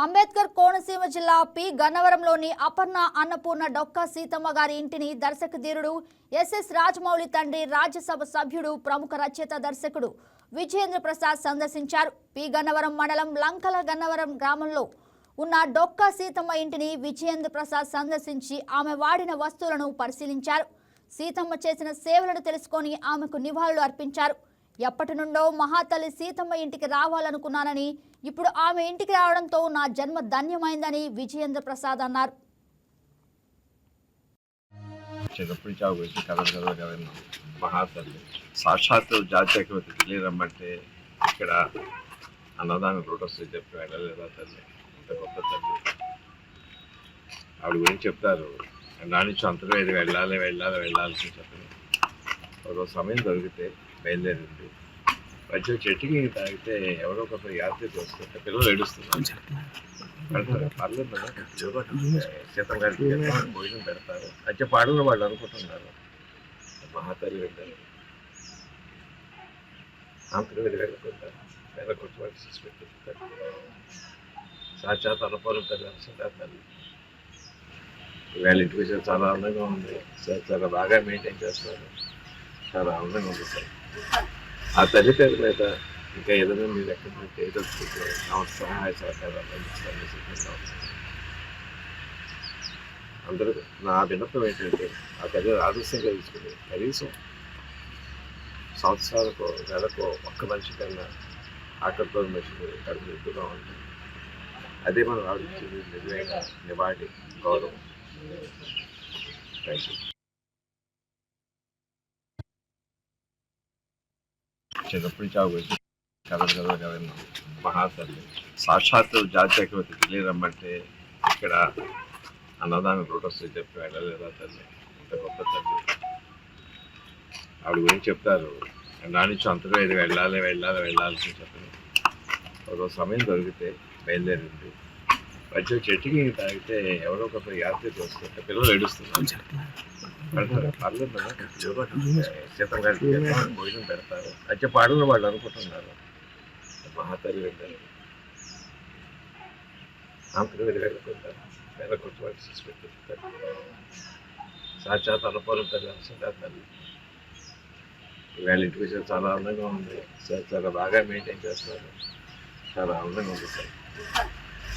అంబేద్కర్ కోనసీమ జిల్లా పి గన్నవరంలోని అపర్ణ అన్నపూర్ణ డొక్కా సీతమ్మ గారి ఇంటిని దర్శకధీరుడు ఎస్ఎస్ రాజమౌళి తండ్రి రాజ్యసభ సభ్యుడు ప్రముఖ రచయిత దర్శకుడు విజయేంద్ర ప్రసాద్ సందర్శించారు. పి గన్నవరం మండలం లంకల గన్నవరం గ్రామంలో ఉన్న డొక్కా సీతమ్మ ఇంటిని విజయేంద్ర ప్రసాద్ సందర్శించి ఆమె వాడిన వస్తువులను పరిశీలించారు. సీతమ్మ చేసిన సేవలను తెలుసుకొని ఆమెకు నివాళులు అర్పించారు. ఎప్పటి నుండో మహాతల్లి సీతమ్మ ఇంటికి రావాలనుకున్నానని, ఇప్పుడు ఆమె ఇంటికి రావడంతో నా జన్మ ధన్యమైందని విజయేంద్ర ప్రసాద్ అన్నారు. మహాతల్లి సాక్షాత్ జాతీయకృతి తెలియరమ్మంటే ఇక్కడ అన్నదానం రోడ్ వస్తుంది చెప్పి వెళ్ళలేదా తల్లి? ఇంత గొప్ప తల్లి. ఆవిడ గురించి చెప్తారు, నానించి అంతగా ఇది వెళ్ళాలి అని చెప్పి ఒక సమయం దొరికితే బయలుదేరింది. మధ్య చెట్టుకి తాగితే ఎవరో ఒక యాత్రికి వస్తుంటే పిల్లలు ఏడుస్తున్నారు. పర్లేదు సీతం గారికి భోజనం పెడతారు అంటే పాడని వాళ్ళు అనుకుంటున్నారు. మహాతల్లి వెళ్ళారు, అంతగా వెళ్ళకుండా వేల కొత్త వాళ్ళు తీసుకెళ్తారు. సాక్షాత్ అన్నపూర్ణ తల్లి వేళ ఇంటికి వచ్చి చాలా ఆనందంగా ఉంది సార్. చాలా బాగా మెయింటైన్ చేస్తారు, చాలా ఆనందంగా ఉంది సార్. ఆ తల్లి పేరు మీద ఇంకా ఏదైనా మీరు ఎక్కడి నుంచి ఏదో సహాయ సహకారాలు అందిస్తాను. అందరూ నా విన్నపం ఏంటంటే ఆ తల్లి ఆదర్శంగా తీసుకుని కనీసం సంవత్సరాలకు నెలకు ఒక్క మనిషి కన్నా ఆకలితో మనిషిని కడుపు ఎక్కువగా ఉంటుంది. అదే మనం ఆలోచించేది నిజమైన నివాళి, గౌరవం. Thank you. చిన్నప్పుడు చావు కథ మహాతల్లి సాక్షాత్ జాతీయకృతి తెలియరమ్మంటే ఇక్కడ అన్నదానం రోడ్ వస్తుంది చెప్పి వెళ్ళలేదా తల్లి? ఇంత గొప్ప తల్లి. ఆవిడ గురించి చెప్తారు, నానించి అంతగా ఇది వెళ్ళాలి అని చెప్పి ఒక సమయం దొరికితే బయలుదేరింది. మధ్య చెట్టుకి తాగితే ఎవరో ఒక యాత్రికి వస్తుంటే పిల్లలు ఏడుస్తున్నారు. పర్లేదు సీతం గారికి భోజనం పెడతారు అంటే పాడని వాళ్ళు అనుకుంటున్నారు. మహాతల్లి వెళ్ళారు, అంతగా వెళ్ళకుండా వేల కొత్త వాళ్ళు తీసుకెళ్తారు. సాక్షాత్ అన్నపూర్ణ తల్లి వేళ ఇంటికి వచ్చి చాలా ఆనందంగా ఉంది సార్. చాలా బాగా మెయింటైన్ చేస్తారు, చాలా ఆనందంగా ఉంది సార్.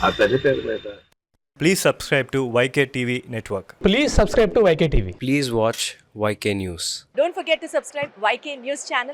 ఆ తల్లి పేరు మీద. Please subscribe to YK TV Network. Please subscribe to YK TV. Please watch YK News. Don't forget to subscribe YK News channel.